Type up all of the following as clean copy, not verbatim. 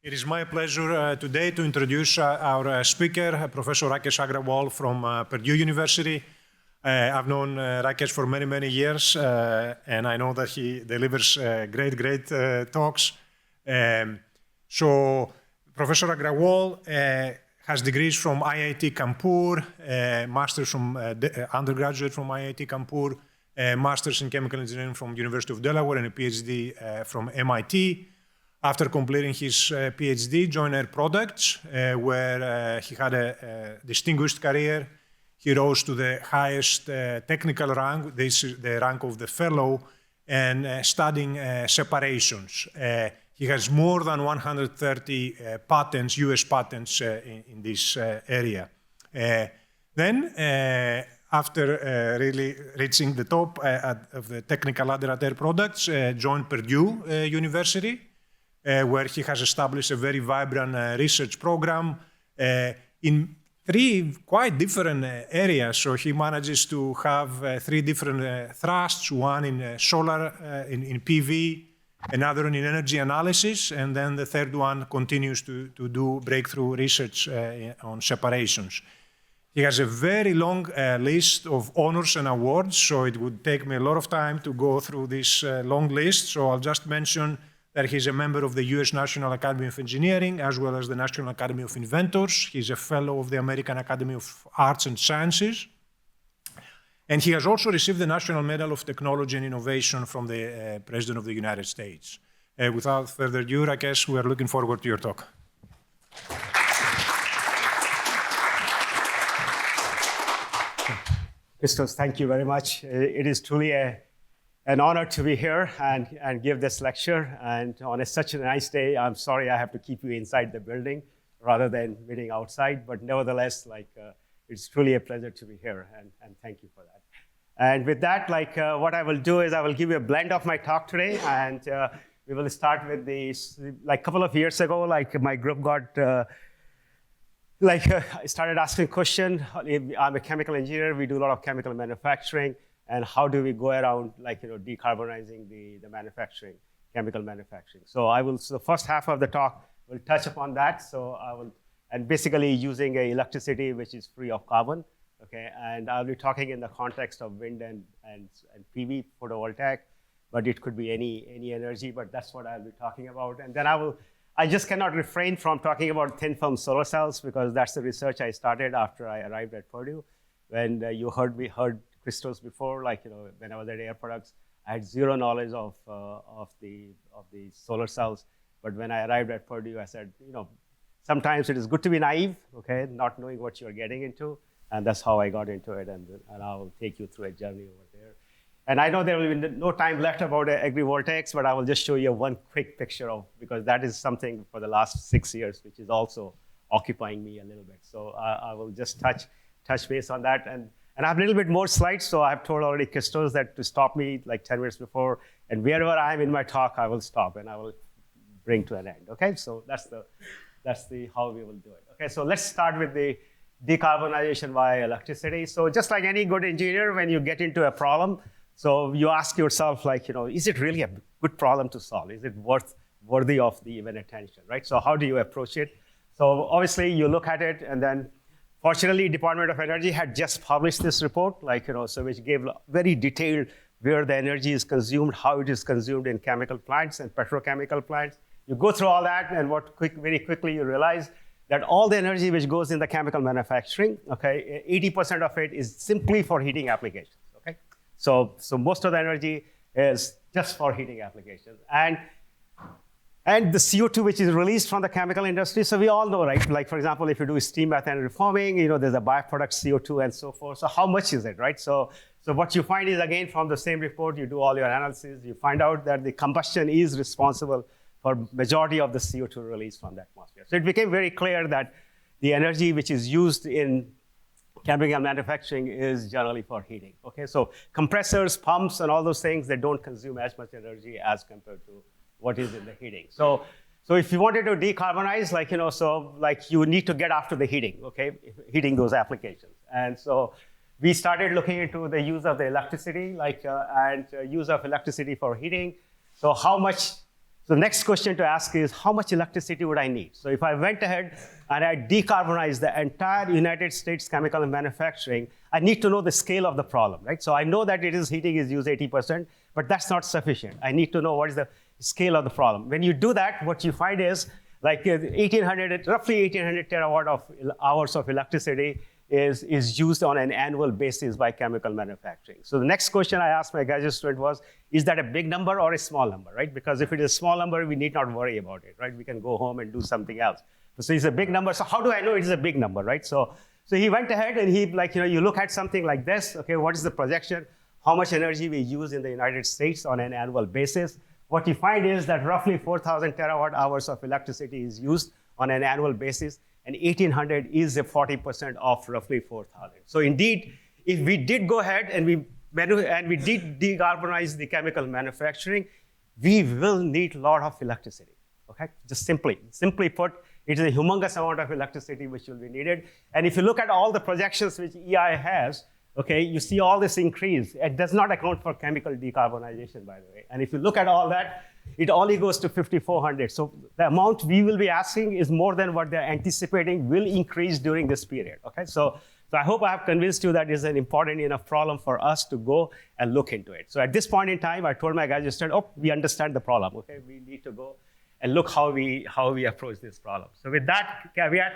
It is my pleasure today to introduce our speaker, Professor Rakesh Agrawal from Purdue University. I've known Rakesh for many, many years, and I know that he delivers great talks. So Professor Agrawal has degrees from IIT Kanpur, master's from undergraduate from IIT Kanpur, master's in chemical engineering from University of Delaware, and a PhD from MIT. After completing his PhD, joined Air Products, where he had a distinguished career. He rose to the highest technical rank, this is the rank of the fellow, and studying separations. He has more than 130 patents, US patents in this area. Then, after really reaching the top of the technical ladder at Air Products, joined Purdue University, where he has established a very vibrant research program in three quite different areas. So he manages to have three different thrusts, one in solar, in PV, another one in energy analysis, and then the third one continues to do breakthrough research on separations. He has a very long list of honors and awards, so it would take me a lot of time to go through this long list. So I'll just mention that he's a member of the US National Academy of Engineering, as well as the National Academy of Inventors. He's a fellow of the American Academy of Arts and Sciences. And he has also received the National Medal of Technology and Innovation from the President of the United States. Without further ado, Rakesh, we are looking forward to your talk. Christos, thank you very much. It is truly an honor to be here and give this lecture. And on such a nice day, I'm sorry I have to keep you inside the building rather than meeting outside. But nevertheless, it's truly a pleasure to be here, and thank you for that. And with that, what I will do is I will give you a blend of my talk today, and we will start with a couple of years ago, my group got I started asking questions. I'm a chemical engineer. We do a lot of chemical manufacturing. And how do we go around, decarbonizing the manufacturing, chemical manufacturing? So the first half of the talk will touch upon that. And basically using electricity which is free of carbon, okay? And I'll be talking in the context of wind and PV, photovoltaic, but it could be any energy, but that's what I'll be talking about. And then I just cannot refrain from talking about thin film solar cells, because that's the research I started after I arrived at Purdue. When you heard Christos before, when I was at Air Products, I had zero knowledge of the solar cells. But when I arrived at Purdue, I said, sometimes it is good to be naive, okay, not knowing what you're getting into. And that's how I got into it. And I will take you through a journey over there. And I know there will be no time left about agrivoltaics, but I will just show you one quick picture because that is something for the last 6 years, which is also occupying me a little bit. So I will just touch base on that. And I have a little bit more slides, so I've told already Christos that to stop me 10 minutes before, and wherever I am in my talk, I will stop and I will bring to an end. Okay, so that's how we will do it. Okay, so let's start with the decarbonization via electricity. So just like any good engineer, when you get into a problem, so you ask yourself, is it really a good problem to solve? Is it worthy of the even attention, right? So how do you approach it? So obviously you look at it, and then fortunately, Department of Energy had just published this report, so which gave very detailed where the energy is consumed, how it is consumed in chemical plants and petrochemical plants. You go through all that, and very quickly you realize that all the energy which goes in the chemical manufacturing, okay, 80% of it is simply for heating applications, okay? So most of the energy is just for heating applications. And the CO2 which is released from the chemical industry, so we all know, right? For example, if you do steam methane reforming, there's a byproduct CO2 and so forth. So how much is it, right? So what you find is, again, from the same report, you do all your analysis, you find out that the combustion is responsible for majority of the CO2 released from the atmosphere. So it became very clear that the energy which is used in chemical manufacturing is generally for heating, okay? So compressors, pumps, and all those things, they don't consume as much energy as compared to what is in the heating. So if you wanted to decarbonize, you need to get after the heating, okay? Heating those applications. And so we started looking into the use of the electricity, and use of electricity for heating. So So the next question to ask is, how much electricity would I need? So if I went ahead and I decarbonized the entire United States chemical manufacturing, I need to know the scale of the problem, right? So I know that heating is used 80%, but that's not sufficient. I need to know what is the scale of the problem. When you do that, what you find is like roughly 1,800 terawatt of hours of electricity is used on an annual basis by chemical manufacturing. So the next question I asked my graduate student was, is that a big number or a small number, right? Because if it is a small number, we need not worry about it, right? We can go home and do something else. So it's a big number. So how do I know it is a big number, right? So he went ahead and he, you look at something like this, okay, what is the projection? How much energy we use in the United States on an annual basis? What you find is that roughly 4,000 terawatt hours of electricity is used on an annual basis, and 1,800 is the 40% of roughly 4,000. So indeed, if we did go ahead and we did decarbonize the chemical manufacturing, we will need a lot of electricity, okay? Just simply put, it is a humongous amount of electricity which will be needed. And if you look at all the projections which EI has, okay, you see all this increase. It does not account for chemical decarbonization, by the way. And if you look at all that, it only goes to 5,400. So the amount we will be asking is more than what they're anticipating will increase during this period, okay? So I hope I have convinced you that it's an important enough problem for us to go and look into it. So at this point in time, I told my graduate student, oh, we understand the problem, okay? We need to go and look how we approach this problem. So with that caveat,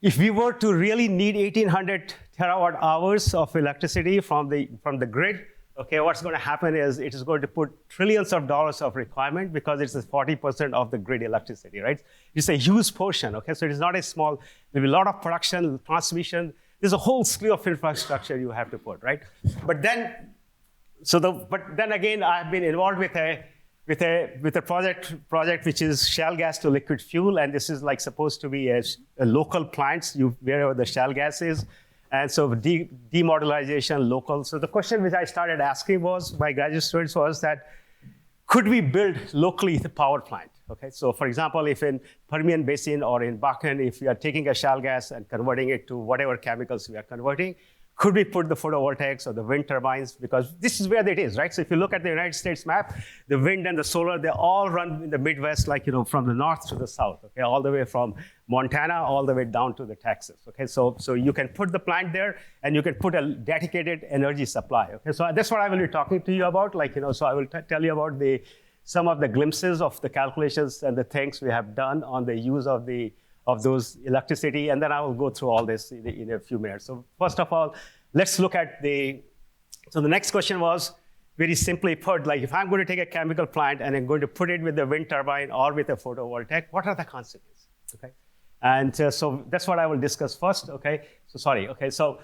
if we were to really need 1,800 terawatt hours of electricity from the grid, okay, what's going to happen is it is going to put trillions of dollars of requirement because it's 40% of the grid electricity, right? It's a huge portion, okay? So it is not a small, there'll be a lot of production, transmission. There's a whole slew of infrastructure you have to put, right? But then again, I've been involved with a project which is shale gas to liquid fuel, and this is like supposed to be a local plants wherever the shale gas is. And so demodularization, local. So the question which I started asking my graduate students was that, could we build locally the power plant? Okay, so for example, if in Permian Basin or in Bakken, if we are taking a shale gas and converting it to whatever chemicals we are converting, could we put the photovoltaics or the wind turbines? Because this is where it is, right? So if you look at the United States map, the wind and the solar, they all run in the Midwest, from the north to the south, okay? All the way from Montana, all the way down to the Texas, okay? So you can put the plant there and you can put a dedicated energy supply, okay? So that's what I will be talking to you about, so I will tell you about some of the glimpses of the calculations and the things we have done on the use of those electricity, and then I will go through all this in a few minutes. So first of all, let's look at so the next question was, very simply put, if I'm going to take a chemical plant and I'm going to put it with the wind turbine or with a photovoltaic, what are the consequences, okay? And so that's what I will discuss first, okay? So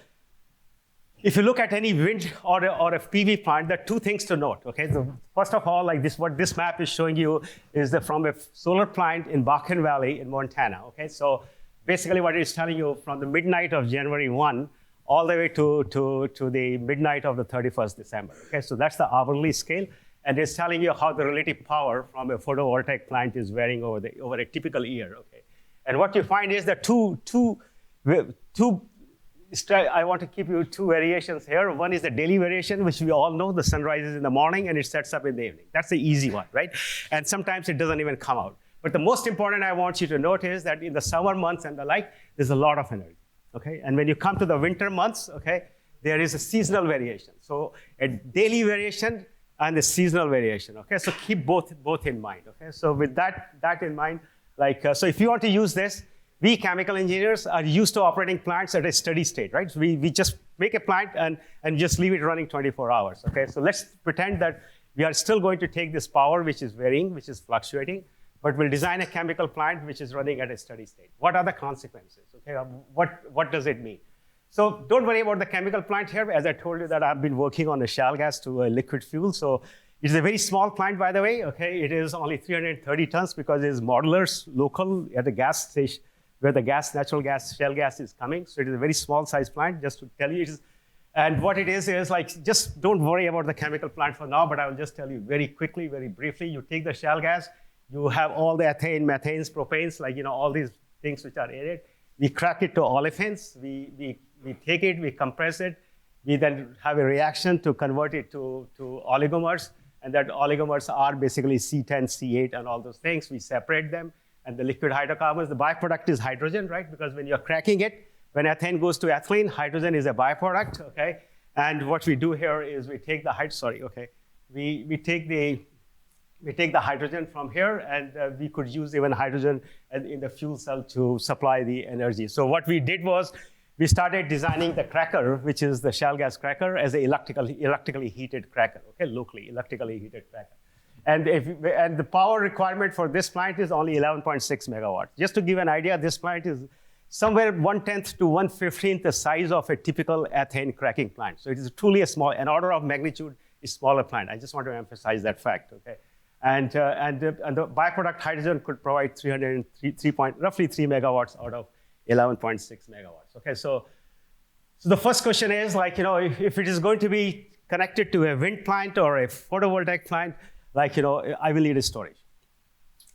if you look at any wind or a PV plant, there are two things to note, okay? So first of all, what this map is showing you is from a solar plant in Bakken Valley in Montana, okay? So basically what it is telling you from the midnight of January 1 all the way to the midnight of the 31st December, okay? So that's the hourly scale, and it's telling you how the relative power from a photovoltaic plant is varying over a typical year, okay? And what you find is that I want to give you two variations here. One is the daily variation, which we all know, the sun rises in the morning and it sets up in the evening. That's the easy one, right? And sometimes it doesn't even come out. But the most important I want you to note is that in the summer months and the like, there's a lot of energy, okay? And when you come to the winter months, okay, there is a seasonal variation. So a daily variation and a seasonal variation, okay? So keep both in mind, okay? So with that in mind, so if you want to use this, we chemical engineers are used to operating plants at a steady state, right? So we just make a plant and just leave it running 24 hours, okay? So let's pretend that we are still going to take this power, which is varying, which is fluctuating, but we'll design a chemical plant which is running at a steady state. What are the consequences, okay? What does it mean? So don't worry about the chemical plant here. As I told you that I've been working on a shale gas to a liquid fuel. So it's a very small plant, by the way, okay? It is only 330 tons because it is modular, local at a gas station, where the natural gas, shale gas is coming. So it is a very small size plant, just to tell you. And what it is just don't worry about the chemical plant for now, but I will just tell you very quickly, very briefly. You take the shale gas, you have all the ethane, methanes, propanes, all these things which are added. We crack it to olefins. We take it, we compress it. We then have a reaction to convert it to oligomers. and that oligomers are basically C10, C8, and all those things. We separate them, and the liquid hydrocarbons, the byproduct is hydrogen, right? Because when you're cracking it, when ethane goes to ethylene, hydrogen is a byproduct, okay? And what we do here is we take the we take the hydrogen from here, and we could use even hydrogen in the fuel cell to supply the energy. So what we did was we started designing the cracker, which is the shale gas cracker, as an electrically heated cracker, okay, locally electrically heated cracker. And the power requirement for this plant is only 11.6 megawatts. Just to give an idea, this plant is somewhere 1/10 to 1/15 the size of a typical ethane cracking plant. So it is truly an order of magnitude is smaller plant. I just want to emphasize that fact, okay? And the byproduct hydrogen could provide roughly 3 megawatts out of 11.6 megawatts. Okay, so the first question is, like, if it is going to be connected to a wind plant or a photovoltaic plant, like, I will need a storage.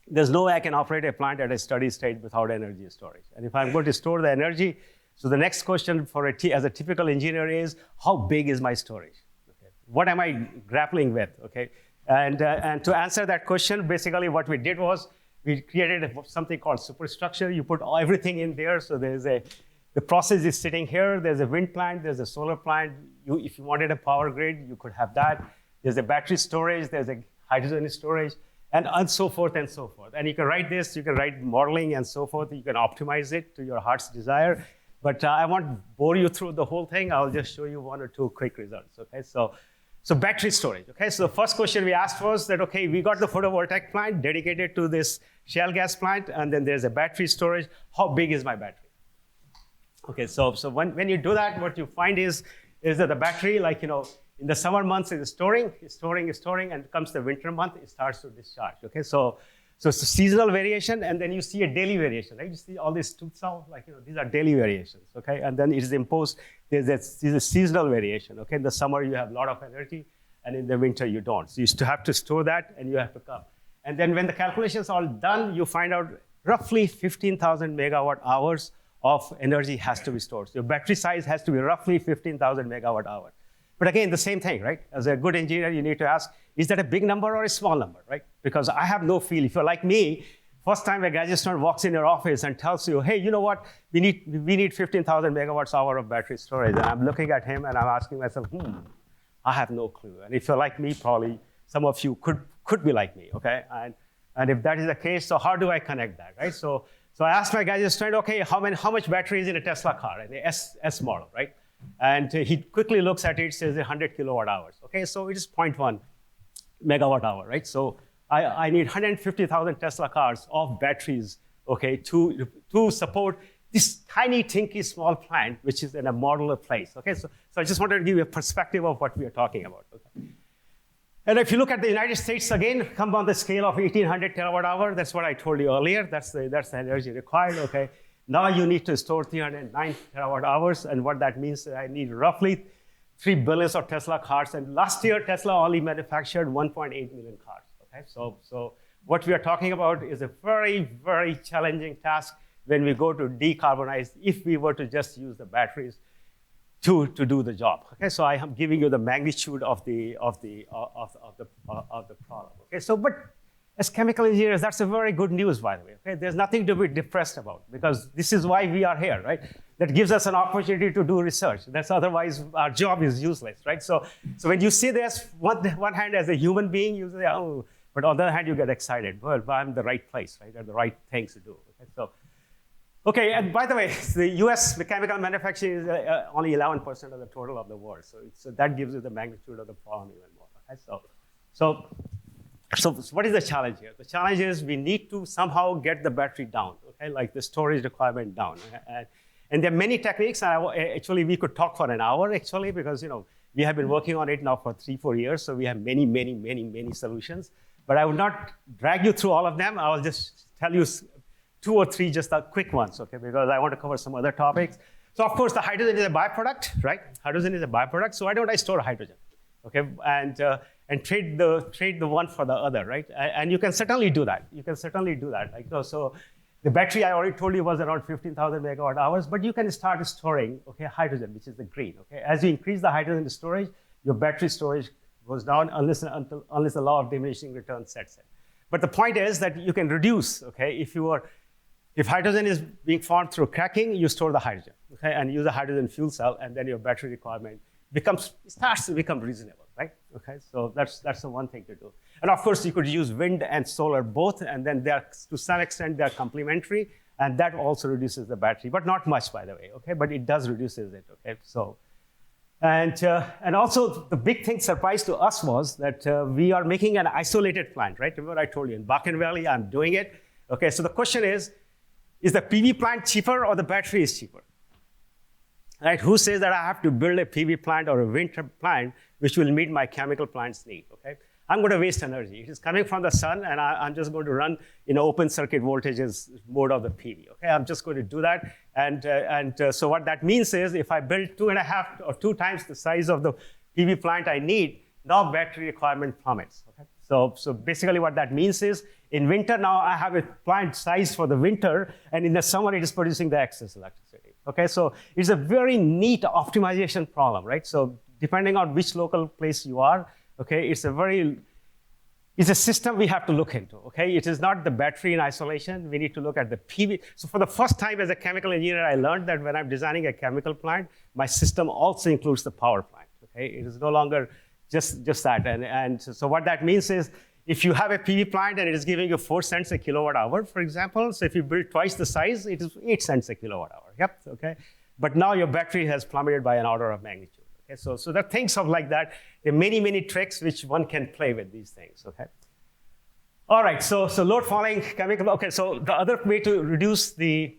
There's no way I can operate a plant at a steady state without energy storage. And if I'm going to store the energy, so the next question as a typical engineer is, how big is my storage? Okay. What am I grappling with? Okay. And to answer that question, basically what we did was we created something called superstructure. You put everything in there. So the process is sitting here. There's a wind plant. There's a solar plant. If you wanted a power grid, you could have that. There's a battery storage. There's a hydrogen storage, and so forth and so forth. And you can write this. You can write modeling and so forth. You can optimize it to your heart's desire. But I won't bore you through the whole thing. I'll just show you one or two quick results. Okay, so battery storage, okay? So the first question we asked was that, okay, we got the photovoltaic plant dedicated to this shale gas plant, and then there's a battery storage. How big is my battery? Okay, so when you do that, what you find is that the battery, like, in the summer months is storing, and comes the winter month, it starts to discharge, okay? So it's a seasonal variation, and then you see a daily variation, right? You see all these tooths out, like, these are daily variations, okay? And then it is imposed, there's a seasonal variation, okay? In the summer, you have a lot of energy, and in the winter, you don't. So you have to store that, and you have to come. And then when the calculations are all done, you find out roughly 15,000 megawatt hours of energy has to be stored. So your battery size has to be roughly 15,000 megawatt hours. But again, the same thing, right? As a good engineer, you need to ask, is that a big number or a small number, right? Because I have no feel. If you're like me, first time a graduate student walks in your office and tells you, hey, you know what? We need 15,000 megawatts hour of battery storage. And I'm looking at him and I'm asking myself, I have no clue. And if you're like me, probably some of you could be like me, okay? And if that is the case, so how do I connect that, right? So I asked my graduate student, okay, how much battery is in a Tesla car, in the S model, right? And he quickly looks at it, says 100 kilowatt hours. Okay, so it is 0.1 megawatt hour, right? So I need 150,000 Tesla cars of batteries, okay, to support this tiny, tinky, small plant, which is in a modular place. Okay, so I just wanted to give you a perspective of what we are talking about. Okay. And if you look at the United States again, come on the scale of 1,800 terawatt hour. That's what I told you earlier. That's the energy required. Okay. Now you need to store 309 terawatt hours, and what that means is I need roughly 3 billion of Tesla cars. And last year, Tesla only manufactured 1.8 million cars. Okay, so what we are talking about is a very, very challenging task when we go to decarbonize. If we were to just use the batteries to do the job. Okay, so I am giving you the magnitude of the problem. Okay, so but as chemical engineers, that's a very good news, by the way. Okay? There's nothing to be depressed about, because this is why we are here, right? That gives us an opportunity to do research. That's otherwise our job is useless, right? So when you see this, one hand as a human being, you say, oh, but on the other hand, you get excited. Well, I'm in the right place, right? And the right things to do. Okay, and by the way, the US chemical manufacturing is only 11% of the total of the world. So that gives you the magnitude of the problem even more. Okay? So what is the challenge here? The challenge is we need to somehow get the battery down, okay? Like the storage requirement down. And there are many techniques, and actually we could talk for an hour, actually, because we have been working on it now for 3-4 years, so we have many solutions. But I will not drag you through all of them. I will just tell you 2 or 3 just quick ones, okay? Because I want to cover some other topics. So of course, the hydrogen is a byproduct, right? Hydrogen is a byproduct, so why don't I store hydrogen, okay? And trade the one for the other, right? And you can certainly do that. Like, so the battery I already told you was around 15,000 megawatt hours, but you can start storing, okay, hydrogen, which is the green, okay? As you increase the hydrogen storage, your battery storage goes down unless the law of diminishing returns sets in. But the point is that you can reduce, okay? If hydrogen is being formed through cracking, you store the hydrogen, okay? And use a hydrogen fuel cell, and then your battery requirement starts to become reasonable, right? Okay, so that's the one thing to do. And of course, you could use wind and solar both, and then to some extent, they're complementary, and that also reduces the battery, but not much, by the way, okay? But it does reduces it, okay? So, and also the big thing surprise to us was that we are making an isolated plant, right? Remember I told you in Bakken Valley, I'm doing it. Okay, so the question is the PV plant cheaper or the battery is cheaper? Right? Who says that I have to build a PV plant or a wind plant which will meet my chemical plant's need? Okay, I'm going to waste energy. It is coming from the sun, and I'm just going to run in open circuit voltages mode of the PV. Okay, I'm just going to do that, and so what that means is if I build 2.5 or 2 times the size of the PV plant I need, now battery requirement plummets. Okay, so basically what that means is in winter now I have a plant size for the winter, and in the summer it is producing the excess electricity. Okay, so it's a very neat optimization problem, right? So depending on which local place you are, okay, it's a system we have to look into, okay? It is not the battery in isolation. We need to look at the PV. So for the first time as a chemical engineer, I learned that when I'm designing a chemical plant, my system also includes the power plant, okay? It is no longer just that. And so what that means is if you have a PV plant and it is giving you 4 cents a kilowatt hour, for example, so if you build twice the size, it is 8 cents a kilowatt hour, yep, okay? But now your battery has plummeted by an order of magnitude. Okay, so there are things of like that. There are many, many tricks which one can play with these things, okay? All right, so load falling chemical, okay, so the other way to reduce the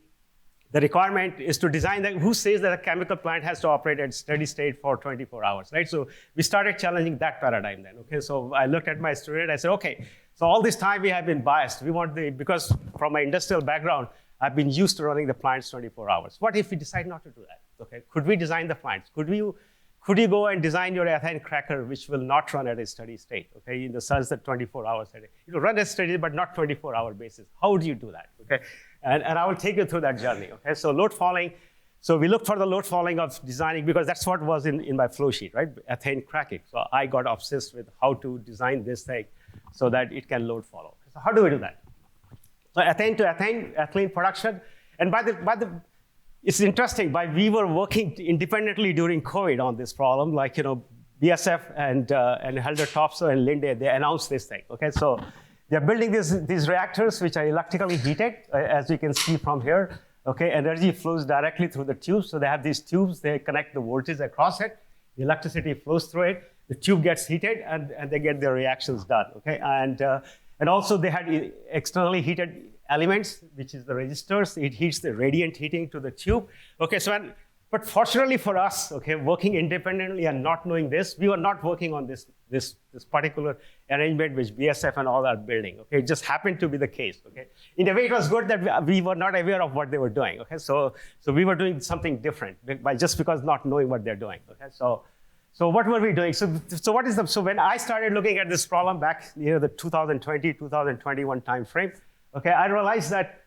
requirement is to design who says that a chemical plant has to operate at steady state for 24 hours, right? So we started challenging that paradigm then, okay? So I looked at my student, I said, okay, so all this time we have been biased. We want because from my industrial background, I've been used to running the plants 24 hours. What if we decide not to do that, okay? Could we design the plants? Could you go and design your ethane cracker, which will not run at a steady state, okay, in the sense that 24 hours a day? It will run at steady, but not 24-hour basis. How would you do that, okay? And I will take you through that journey, okay? So load falling, so we look for the load falling of designing, because that's what was in my flow sheet, right? Ethane cracking. So I got obsessed with how to design this thing so that it can load follow. So how do we do that? So ethane to ethylene production, and it's interesting, we were working independently during COVID on this problem, like, BSF and Helder Topsoe and Linde, they announced this thing, okay? So they're building these reactors, which are electrically heated, as you can see from here, okay? Energy flows directly through the tubes, so they have these tubes, they connect the voltage across it, the electricity flows through it, the tube gets heated, and they get their reactions done, okay? And also they had externally heated elements, which is the resistors. It heats the radiant heating to the tube. Okay, but fortunately for us, okay, working independently and not knowing this, we were not working on this particular arrangement which BSF and all are building. Okay, it just happened to be the case. Okay, in a way, it was good that we were not aware of what they were doing. Okay, so we were doing something different because not knowing what they're doing. Okay, so what were we doing? So when I started looking at this problem back near the 2020, 2021 timeframe, okay, I realized that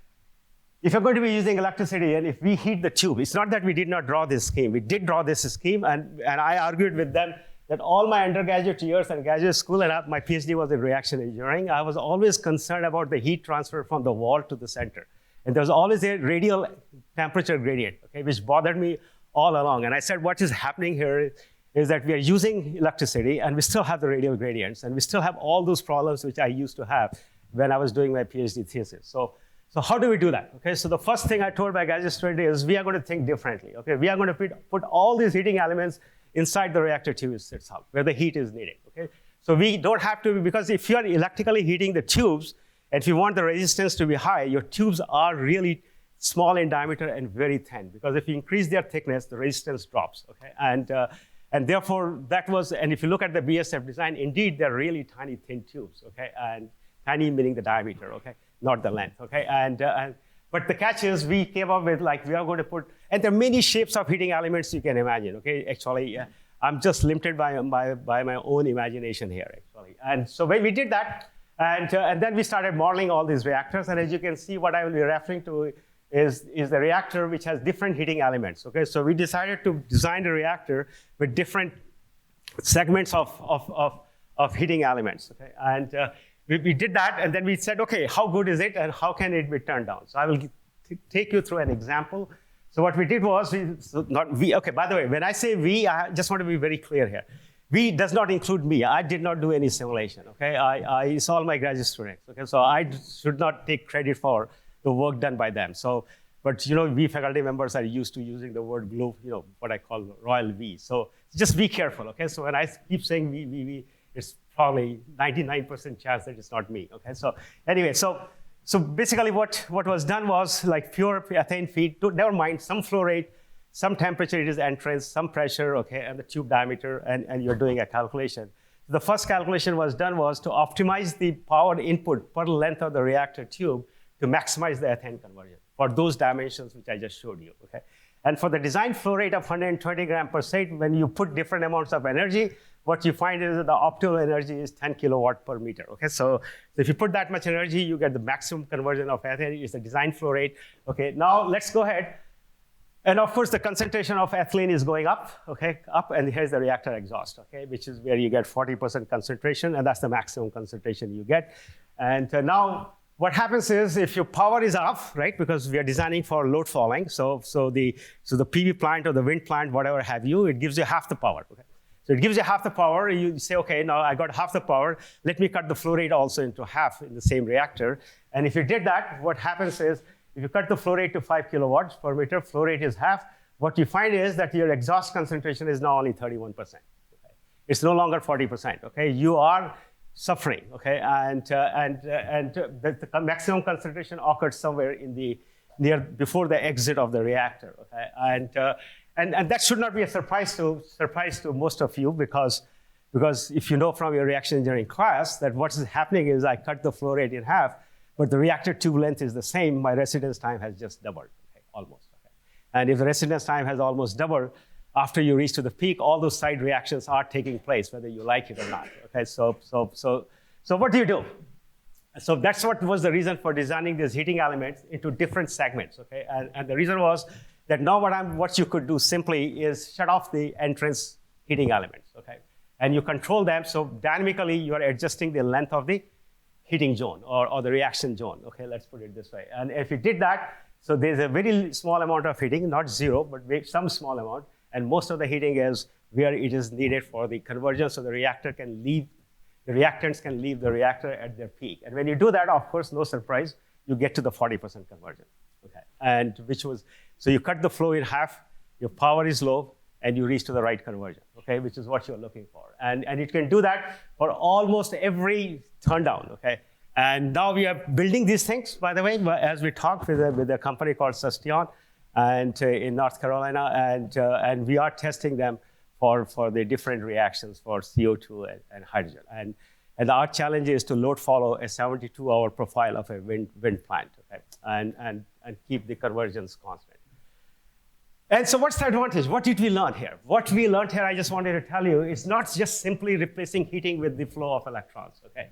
if you're going to be using electricity and if we heat the tube, it's not that we did not draw this scheme. We did draw this scheme, and I argued with them that all my undergraduate years and graduate school, and my PhD was in reaction engineering, I was always concerned about the heat transfer from the wall to the center. And there was always a radial temperature gradient, okay, which bothered me all along. And I said, what is happening here is that we are using electricity and we still have the radial gradients, and we still have all those problems which I used to have when I was doing my PhD thesis. So how do we do that? Okay, so the first thing I told my graduate student is we are going to think differently. Okay, we are going to put all these heating elements inside the reactor tube itself, where the heat is needed. Okay, so we don't have to, because if you are electrically heating the tubes, and if you want the resistance to be high, your tubes are really small in diameter and very thin, because if you increase their thickness, the resistance drops. Okay, and therefore that was, and if you look at the BSF design, indeed they're really tiny, thin tubes. Okay, and tiny meaning the diameter, okay, not the length, okay? But the catch is we came up with, like, we are going to put, and there are many shapes of heating elements you can imagine, okay? Actually, I'm just limited by my own imagination here, actually. And so when we did that, and then we started modeling all these reactors, and as you can see, what I will be referring to is the reactor which has different heating elements, okay? So we decided to design a reactor with different segments of of heating elements. Okay, and we did that, and then we said, okay, how good is it, and how can it be turned down? So I will take you through an example. So what we did was, okay, by the way, when I say we, I just want to be very clear here. We does not include me. I did not do any simulation, okay? It's all my graduate students, okay? So I should not take credit for the work done by them. So, but we faculty members are used to using the word globe, what I call royal we. So just be careful, okay? So when I keep saying we, it's probably 99% chance that it's not me, okay? So anyway, so basically what was done was like pure ethane feed, never mind, some flow rate, some temperature it is entrance, some pressure, okay, and the tube diameter, and you're doing a calculation. The first calculation was to optimize the power input per length of the reactor tube to maximize the ethane conversion for those dimensions which I just showed you, okay? And for the design flow rate of 120 gram per second, when you put different amounts of energy, what you find is that the optimal energy is 10 kilowatt per meter, okay? So if you put that much energy, you get the maximum conversion of ethane. It's the design flow rate, okay? Now let's go ahead. And of course, the concentration of ethylene is going up, okay? Up, and here's the reactor exhaust, okay? Which is where you get 40% concentration, and that's the maximum concentration you get. And now, what happens is if your power is off, right? Because we are designing for load falling, so the PV plant or the wind plant, whatever have you, it gives you half the power, okay? So it gives you half the power. You say, okay, now I got half the power. Let me cut the flow rate also into half in the same reactor. And if you did that, what happens is, if you cut the flow rate to 5 kilowatts per meter, flow rate is half. What you find is that your exhaust concentration is now only 31%. Okay? It's no longer 40%. Okay, you are suffering. Okay, and the maximum concentration occurs somewhere in the before the exit of the reactor. Okay, and that should not be a surprise to most of you because if you know from your reaction engineering class that what is happening is I cut the flow rate in half. But the reactor tube length is the same. My residence time has just doubled, okay, almost. Okay. And if the residence time has almost doubled, after you reach to the peak, all those side reactions are taking place, whether you like it or not. Okay, so what do you do? So that's what was the reason for designing these heating elements into different segments. Okay, and the reason was that now what you could do simply is shut off the entrance heating elements. Okay, and you control them. So dynamically, you are adjusting the length of the heating zone or the reaction zone. Okay, let's put it this way. And if you did that, so there's a very small amount of heating, not zero, but some small amount. And most of the heating is where it is needed for the conversion so the reactants can leave the reactor at their peak. And when you do that, of course, no surprise, you get to the 40% conversion. Okay, and so you cut the flow in half, your power is low, and you reach to the right conversion, okay, which is what you're looking for. And it can do that for almost every turn down, okay? And now we are building these things, by the way, as we talk with a company called Sustion and in North Carolina, and we are testing them for the different reactions for CO2 and hydrogen. And our challenge is to load follow a 72-hour profile of a wind plant, okay? And keep the conversions constant. And so what's the advantage? What did we learn here? What we learned here, I just wanted to tell you, it's not just simply replacing heating with the flow of electrons, okay?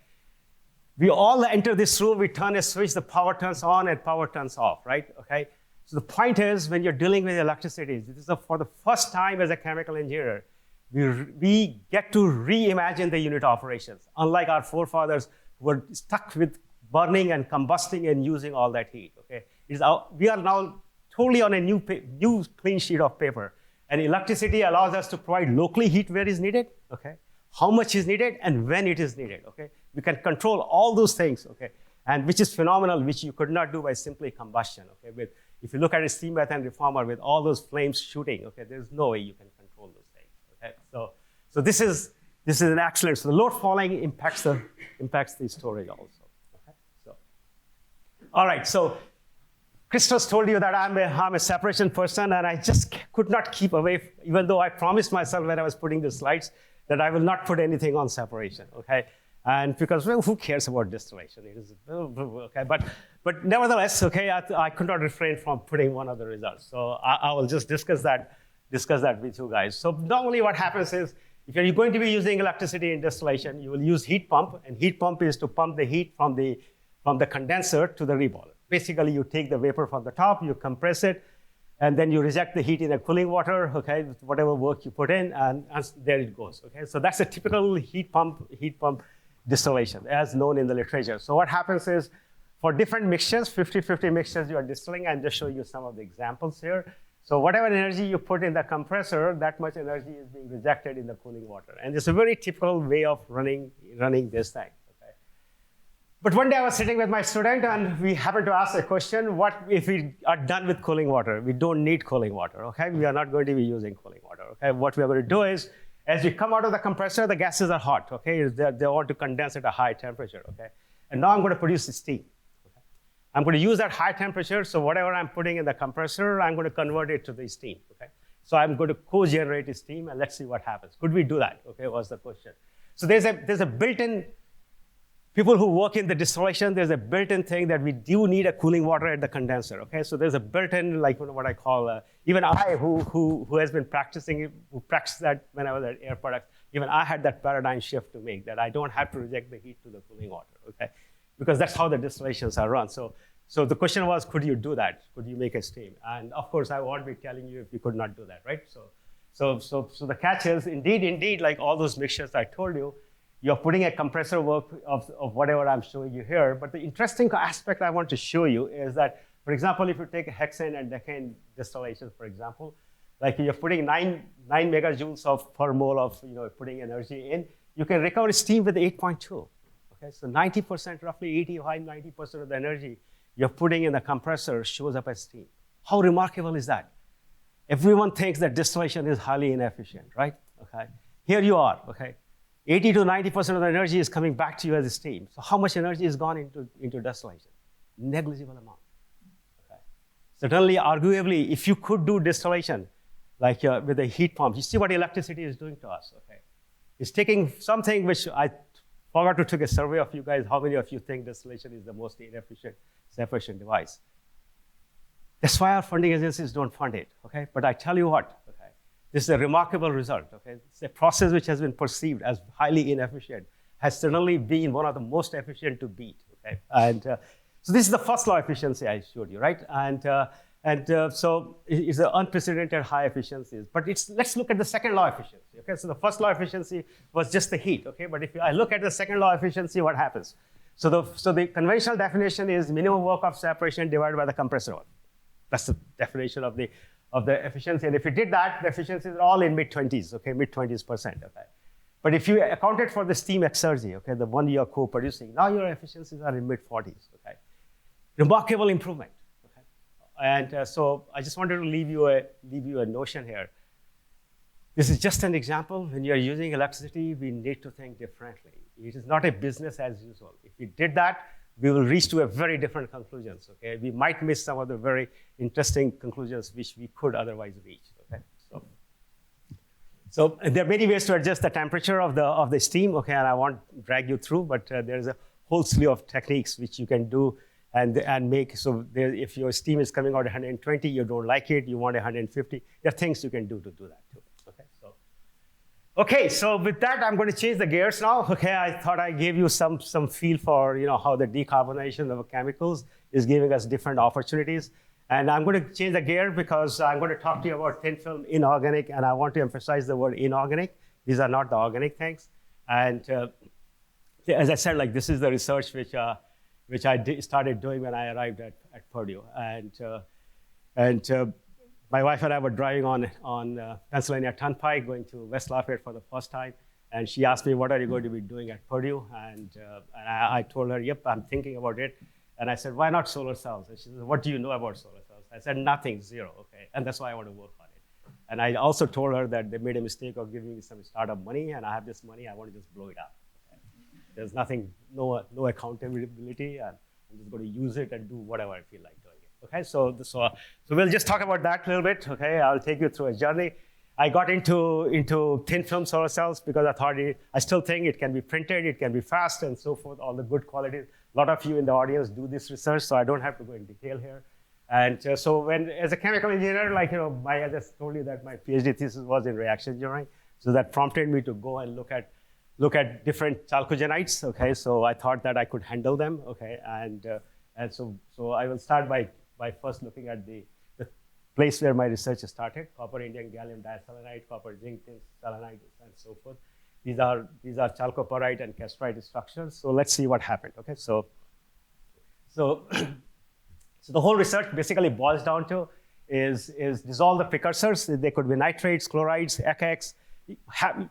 We all enter this room, we turn a switch, the power turns on and power turns off, right, okay? So the point is, when you're dealing with electricity, this is for the first time as a chemical engineer, we get to reimagine the unit operations, unlike our forefathers who were stuck with burning and combusting and using all that heat, okay? We are now totally on a new clean sheet of paper. And electricity allows us to provide locally heat where is needed, okay? How much is needed and when it is needed, okay? We can control all those things, okay? And which is phenomenal, which you could not do by simply combustion, okay? If you look at a steam methane reformer with all those flames shooting, okay, there's no way you can control those things, okay? So this is an excellent, so the load falling impacts the storage also, okay? So, all right, so Christos told you that I'm a separation person, and I just could not keep away, even though I promised myself when I was putting the slides that I will not put anything on separation, okay? And because, well, who cares about distillation? It is, okay, but nevertheless, okay, I could not refrain from putting one of the results. So I will just discuss that with you guys. So normally what happens is, if you're going to be using electricity in distillation, you will use heat pump, and heat pump is to pump the heat from the condenser to the reboiler. Basically, you take the vapor from the top, you compress it, and then you reject the heat in the cooling water, okay, with whatever work you put in, and there it goes, okay? So that's a typical heat pump distillation, as known in the literature. So what happens is, for different mixtures, 50-50 mixtures you are distilling, I'm just showing you some of the examples here. So whatever energy you put in the compressor, that much energy is being rejected in the cooling water. And it's a very typical way of running this thing. But one day I was sitting with my student and we happened to ask a question, what if we are done with cooling water? We don't need cooling water, okay? We are not going to be using cooling water, okay? What we are going to do is, as we come out of the compressor, the gases are hot, okay? They want to condense at a high temperature, okay? And now I'm going to produce steam, okay? I'm going to use that high temperature, so whatever I'm putting in the compressor, I'm going to convert it to the steam, okay? So I'm going to co-generate steam and let's see what happens. Could we do that, okay, was the question. So there's a built-in, people who work in the distillation, there's a built-in thing that we do need a cooling water at the condenser, okay? So there's a built-in, like what I call, even I, who has been practicing, who practiced that when I was at Air Products, even I had that paradigm shift to make, that I don't have to reject the heat to the cooling water, okay? Because that's how the distillations are run. So the question was, could you do that? Could you make a steam? And of course, I won't be telling you if you could not do that, right? So the catch is, indeed, like all those mixtures I told you, you're putting a compressor work of whatever I'm showing you here. But the interesting aspect I want to show you is that, for example, if you take a hexane and decane distillation, for example, like you're putting 9 megajoules per mole of putting energy in, you can recover steam with 8.2. Okay, so 90%, roughly 90% of the energy you're putting in the compressor shows up as steam. How remarkable is that? Everyone thinks that distillation is highly inefficient, right? Okay, here you are, okay? 80 to 90% of the energy is coming back to you as steam. So how much energy is gone into distillation? Negligible amount. Okay. Certainly, arguably, if you could do distillation, like with a heat pump, you see what electricity is doing to us. Okay, it's taking something which I forgot to take a survey of you guys. How many of you think distillation is the most inefficient device? That's why our funding agencies don't fund it. Okay, but I tell you what. This is a remarkable result, okay? It's a process which has been perceived as highly inefficient, has certainly been one of the most efficient to beat, okay? And so this is the first law efficiency I showed you, right? And so it's an unprecedented high efficiencies. But let's look at the second law efficiency, okay? So the first law efficiency was just the heat, okay? But if I look at the second law efficiency, what happens? So the conventional definition is minimum work of separation divided by the compressor work. That's the definition of the efficiency. And if you did that, the efficiencies are all in mid-20s, okay, mid-20s%, okay? But if you accounted for the steam exergy, okay, the one you're co-producing, now your efficiencies are in mid-40s, okay? Remarkable improvement, okay? And so I just wanted to leave you a notion here. This is just an example. When you're using electricity, we need to think differently. It is not a business as usual. If we did that, we will reach to a very different conclusions, okay? We might miss some of the very interesting conclusions which we could otherwise reach, okay? So there are many ways to adjust the temperature of the steam, okay? And I won't drag you through, but there's a whole slew of techniques which you can do and make, so if your steam is coming out 120, you don't like it, you want 150, there are things you can do to do that too, okay? Okay, so with that, I'm going to change the gears now. Okay, I thought I gave you some feel for how the decarbonization of chemicals is giving us different opportunities. And I'm going to change the gear because I'm going to talk to you about thin film inorganic, and I want to emphasize the word inorganic. These are not the organic things. And as I said, like this is the research which I started doing when I arrived at Purdue. And my wife and I were driving on Pennsylvania Turnpike, going to West Lafayette for the first time. And she asked me, what are you going to be doing at Purdue? And I told her, yep, I'm thinking about it. And I said, why not solar cells? And she said, what do you know about solar cells? I said, nothing, zero, okay. And that's why I want to work on it. And I also told her that they made a mistake of giving me some startup money, and I have this money, I want to just blow it up. Okay? There's nothing, no accountability, and I'm just going to use it and do whatever I feel like doing. Okay, so we'll just talk about that a little bit. Okay, I'll take you through a journey. I got into thin film solar cells because I still think it can be printed, it can be fast, and so forth. All the good qualities. A lot of you in the audience do this research, so I don't have to go in detail here. And so as a chemical engineer, like I just told you that my PhD thesis was in reaction engineering, so that prompted me to go and look at different chalcogenides. Okay, so I thought that I could handle them. Okay, and so I will start by first looking at the place where my research started: copper indium gallium diselenide, copper zinc tin selenide, and so forth. These are chalcopyrite and castrite structures. So let's see what happened. Okay, so the whole research basically boils down to is dissolve the precursors. They could be nitrates, chlorides, ECX.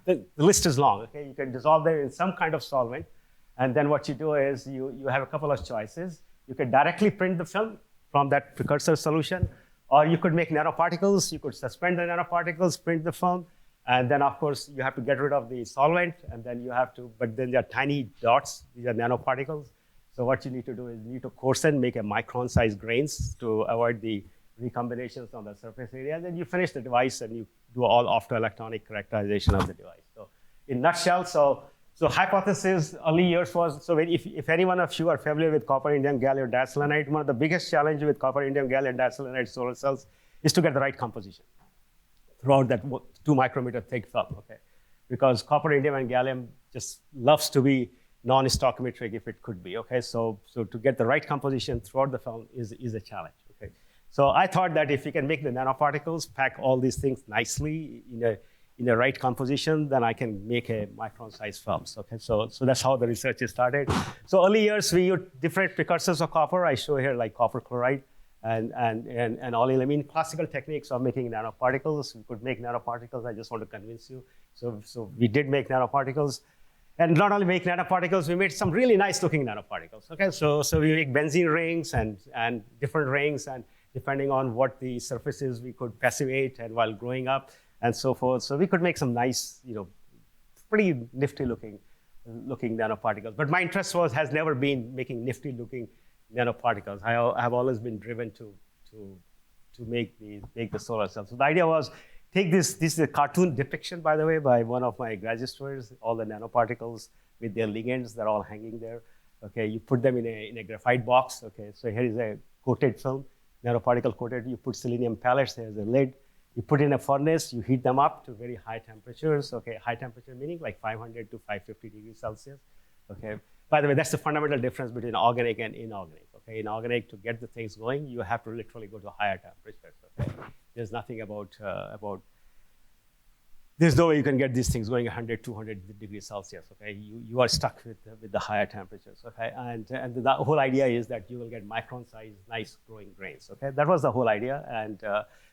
The list is long. Okay, you can dissolve them in some kind of solvent, and then what you do is you have a couple of choices. You can directly print the film from that precursor solution, or you could make nanoparticles. You could suspend the nanoparticles, print the film, and then of course you have to get rid of the solvent, and then you have to. But then there are tiny dots. These are nanoparticles. So what you need to do is you need to coarsen, make a micron-sized grains to avoid the recombinations on the surface area. Then you finish the device and you do all optoelectronic characterization of the device. So in nutshell, so hypothesis early years was, so if any one of you are familiar with copper indium gallium diselenide, one of the biggest challenges with copper indium gallium diselenide solar cells is to get the right composition throughout that 2 micrometer thick film, okay? Because copper indium and gallium just loves to be non-stoichiometric if it could be, okay? So to get the right composition throughout the film is a challenge, okay? So I thought that if we can make the nanoparticles pack all these things nicely in a right composition, then I can make a micron-sized films, okay? So that's how the research started. So early years, we used different precursors of copper. I show here like copper chloride and olefin. Classical techniques of making nanoparticles. We could make nanoparticles. I just want to convince you. So we did make nanoparticles. And not only make nanoparticles, we made some really nice looking nanoparticles, okay? So we make benzene rings and different rings, and depending on what the surfaces we could passivate and while growing up and so forth. So we could make some nice, pretty nifty looking nanoparticles. But my interest has never been making nifty looking nanoparticles. I have always been driven to make the solar cells. So the idea was, take this is a cartoon depiction, by the way, by one of my graduate students, all the nanoparticles with their ligands, they're all hanging there. Okay, you put them in a graphite box. Okay, so here is a coated film, nanoparticle coated. You put selenium pellets, there's a lid. You put in a furnace, you heat them up to very high temperatures. Okay, high temperature meaning like 500 to 550 degrees Celsius. Okay, by the way, that's the fundamental difference between organic and inorganic. Okay, inorganic, to get the things going, you have to literally go to higher temperatures. Okay, there's nothing about there's no way you can get these things going 100, 200 degrees Celsius. Okay, you are stuck with the higher temperatures. Okay, and the whole idea is that you will get micron-sized, nice growing grains. Okay, that was the whole idea, and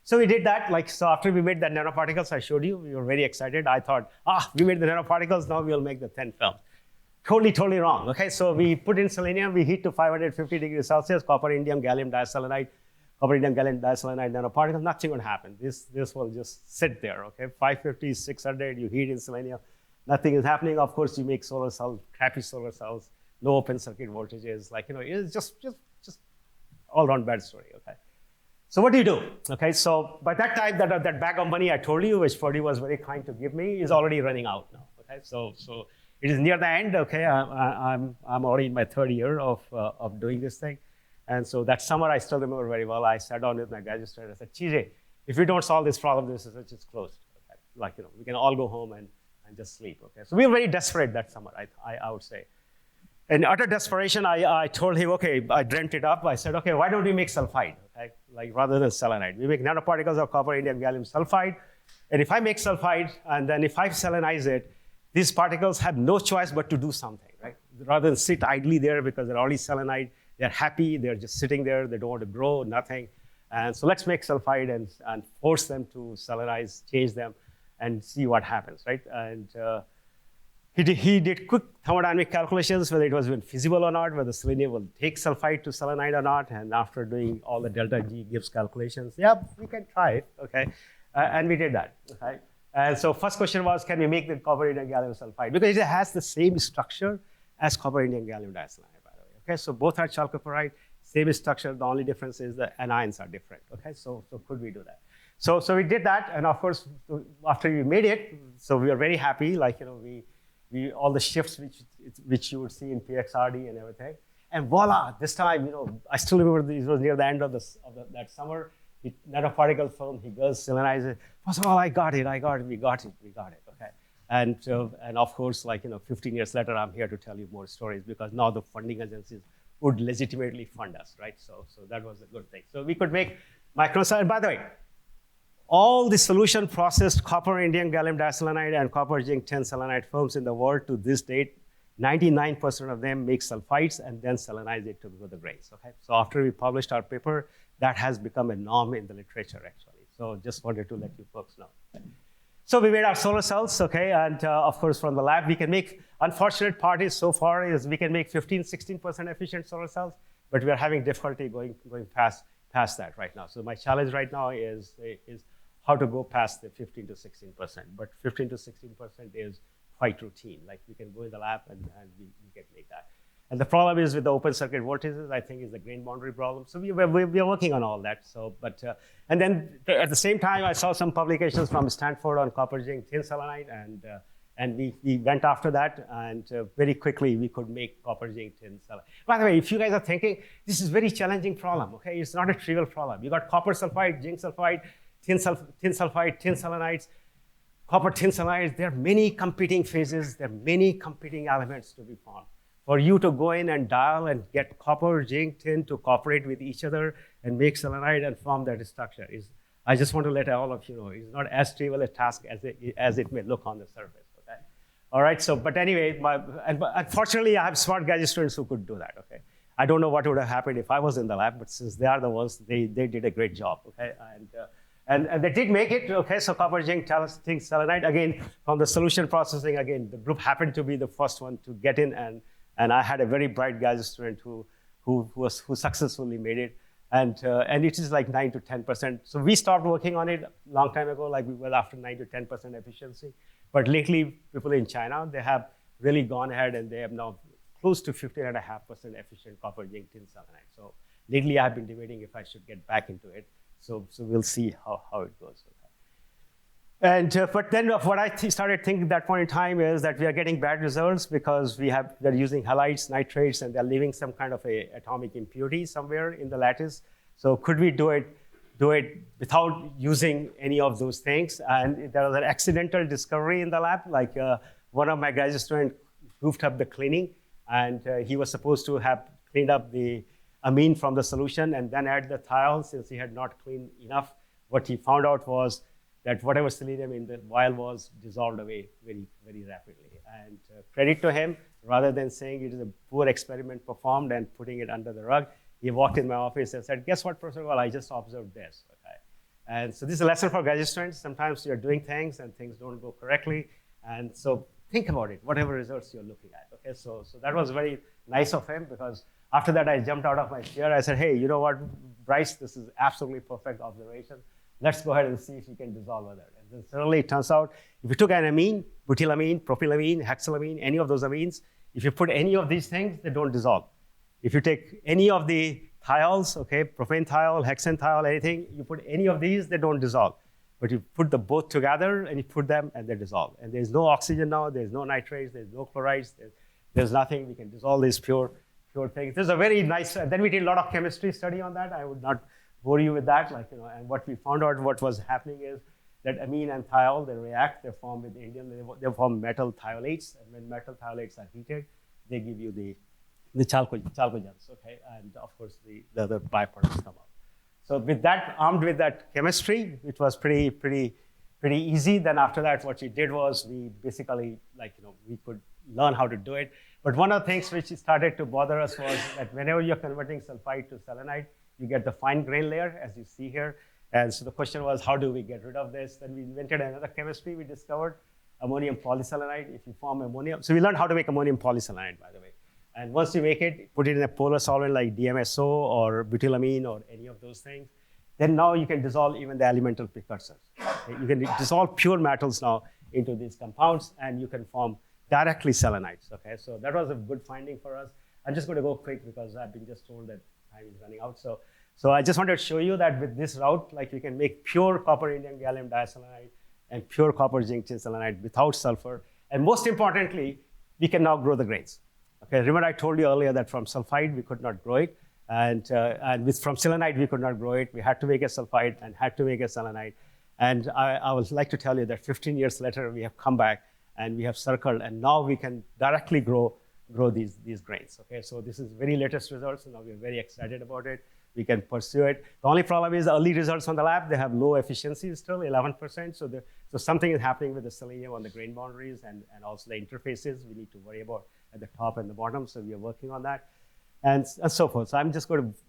so we did that. So after we made the nanoparticles, I showed you, we were very excited. I thought, we made the nanoparticles, now we'll make the thin film. Totally wrong. Okay, so we put in selenium, we heat to 550 degrees Celsius, copper indium gallium diselenide. Copper indium gallium diselenide nanoparticles, nothing will happen. This will just sit there, okay? 550, 600, you heat in selenium, nothing is happening. Of course, you make solar cells, crappy solar cells, no open circuit voltages, it's just all around bad story, okay? So what do you do? Okay, so by that time, that bag of money I told you, which Freddie was very kind to give me, is already running out now, okay? So it is near the end, okay? I'm already in my 3rd year of doing this thing. And so that summer, I still remember very well, I sat down with my graduate student. I said, CJ, if we don't solve this problem, this research is closed. Okay? We can all go home and just sleep. Okay? So we were very desperate that summer, I would say. In utter desperation, I told him, okay, I dreamt it up. I said, okay, why don't we make sulfide, okay? Rather than selenide. We make nanoparticles of copper indium gallium sulfide. And if I make sulfide, and then if I selenize it, these particles have no choice but to do something, right? Rather than sit idly there because they're already selenide. They're happy, they're just sitting there, they don't want to grow, nothing. And so let's make sulfide and force them to selenize, change them, and see what happens, right? And he did quick thermodynamic calculations, whether it was even feasible or not, whether selenium will take sulfide to selenide or not. And after doing all the delta G Gibbs calculations, yeah, we can try it, okay? And we did that, okay? And so first question was, can we make the copper indium gallium sulfide? Because it has the same structure as copper indium gallium diselenide. Okay, so both are chalcopyrite, same structure. The only difference is the anions are different. Okay, so could we do that? So we did that, and of course, after we made it, so we were very happy. We all the shifts which you would see in PXRD and everything, and voila! This time, I still remember it was near the end of that summer. Nanoparticle film, he goes selenize it. First of all, we got it. Okay. And of course, 15 years later, I'm here to tell you more stories because now the funding agencies would legitimately fund us, right? So that was a good thing. So we could make micron. And by the way, all the solution processed copper indium gallium diselenide and copper zinc tin selenide films in the world to this date, 99% of them make sulfides and then selenize it to go the grains. Okay, so after we published our paper, that has become a norm in the literature actually. So just wanted to let you folks know. So we made our solar cells, okay, and of course from the lab we can make. Unfortunate part is so far is we can make 15-16% efficient solar cells, but we are having difficulty going past that right now. So my challenge right now is how to go past the 15 to 16%. But 15 to 16% is quite routine. Like we can go in the lab and we can make that. And the problem is with the open circuit voltages, I think is the grain boundary problem. So we are working on all that. So, but and then at the same time, I saw some publications from Stanford on copper zinc tin selenide, and we went after that, and very quickly we could make copper zinc tin selenide. By the way, if you guys are thinking this is a very challenging problem, okay, it's not a trivial problem. You got copper sulfide, zinc sulfide, tin sulfide, tin selenides, copper tin selenides. There are many competing phases. There are many competing elements to be formed. For you to go in and dial and get copper, zinc, tin to cooperate with each other and make selenide and form that structure is, I just want to let all of you know, it's not as trivial a task as it may look on the surface, okay? All right, so, but anyway, unfortunately, I have smart graduate students who could do that, okay? I don't know what would have happened if I was in the lab, but since they are the ones, they did a great job, okay? And they did make it, okay? So copper, zinc, tin, selenide, again, from the solution processing, again, the group happened to be the first one to get in, and I had a very bright graduate student who successfully made it. And it is like 9 to 10%. So we stopped working on it a long time ago, like we were after 9 to 10% efficiency. But lately, people in China, they have really gone ahead and they have now close to 15.5% efficient copper zinc tin selenide. So lately, I've been debating if I should get back into it. So we'll see how it goes. And but then what I started thinking at that point in time is that we are getting bad results because they're using halides, nitrates, and they're leaving some kind of a atomic impurity somewhere in the lattice. So could we do it without using any of those things? And there was an accidental discovery in the lab. Like one of my graduate students goofed up the cleaning, and he was supposed to have cleaned up the amine from the solution and then add the thiol since he had not cleaned enough. What he found out was that whatever selenium in the vial was dissolved away very, very rapidly. And credit to him, rather than saying it is a poor experiment performed and putting it under the rug, he walked in my office and said, guess what, Professor Agrawal, I just observed this, okay? And so this is a lesson for graduate students. Sometimes you're doing things and things don't go correctly. And so think about it, whatever results you're looking at, okay? So that was very nice of him because after that, I jumped out of my chair. I said, hey, you know what, Bryce, this is absolutely perfect observation. Let's go ahead and see if we can dissolve it. And then suddenly it turns out, if you took an amine, butylamine, propylamine, hexylamine, any of those amines, if you put any of these things, they don't dissolve. If you take any of the thiols, okay, propane thiol, hexane thiol, anything, you put any of these, they don't dissolve. But you put the both together and you put them and they dissolve. And there's no oxygen now, there's no nitrates, there's no chlorides, there's nothing. We can dissolve these pure things. This is a very nice, then we did a lot of chemistry study on that. I would not bore you with that, like, you know, and what we found out what was happening is that amine and thiol, they react, they form with indium, they form metal thiolates, and when metal thiolates are heated, they give you the chalcogens, okay, and of course the other byproducts come out. So with that, armed with that chemistry, it was pretty easy. Then after that, what we did was we basically, like, you know, we could learn how to do it. But one of the things which started to bother us was that whenever you're converting sulfide to selenide, you get the fine grain layer, as you see here. And so the question was, how do we get rid of this? Then we invented another chemistry. We discovered ammonium polyselenide. If you form ammonium, so we learned how to make ammonium polyselenide, by the way. And once you make it, put it in a polar solvent like DMSO or butylamine or any of those things, then now you can dissolve even the elemental precursors. Okay? You can dissolve pure metals now into these compounds, and you can form directly selenides. Okay, so that was a good finding for us. I'm just going to go quick because I've been just told that time is running out. So I just wanted to show you that with this route, like we can make pure copper indium gallium diselenide and pure copper zinc tin selenide without sulfur. And most importantly, we can now grow the grains. Okay, remember I told you earlier that from sulfide we could not grow it, and from selenide we could not grow it. We had to make a sulfide and had to make a selenide. And I would like to tell you that 15 years later we have come back and we have circled, and now we can directly grow these grains. Okay, so this is very latest results, and now we're very excited about it. we can pursue it. The only problem is the early results on the lab, they have low efficiency still, 11%. So something is happening with the selenium on the grain boundaries and also the interfaces we need to worry about at the top and the bottom. So we are working on that and so forth. So I'm just going to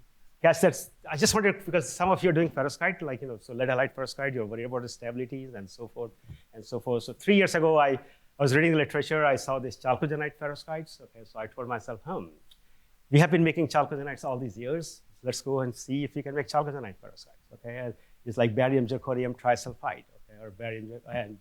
catch that. I just wanted, because some of you are doing perovskite, like, so lead halide perovskite, you're worried about the stabilities and so forth and so forth. So 3 years ago, I was reading the literature, I saw this chalcogenide perovskites. Okay, so I told myself, we have been making chalcogenides all these years. Let's go and see if we can make chalcogenide perovskites. Okay, and it's like barium zirconium trisulfide, okay, or barium, and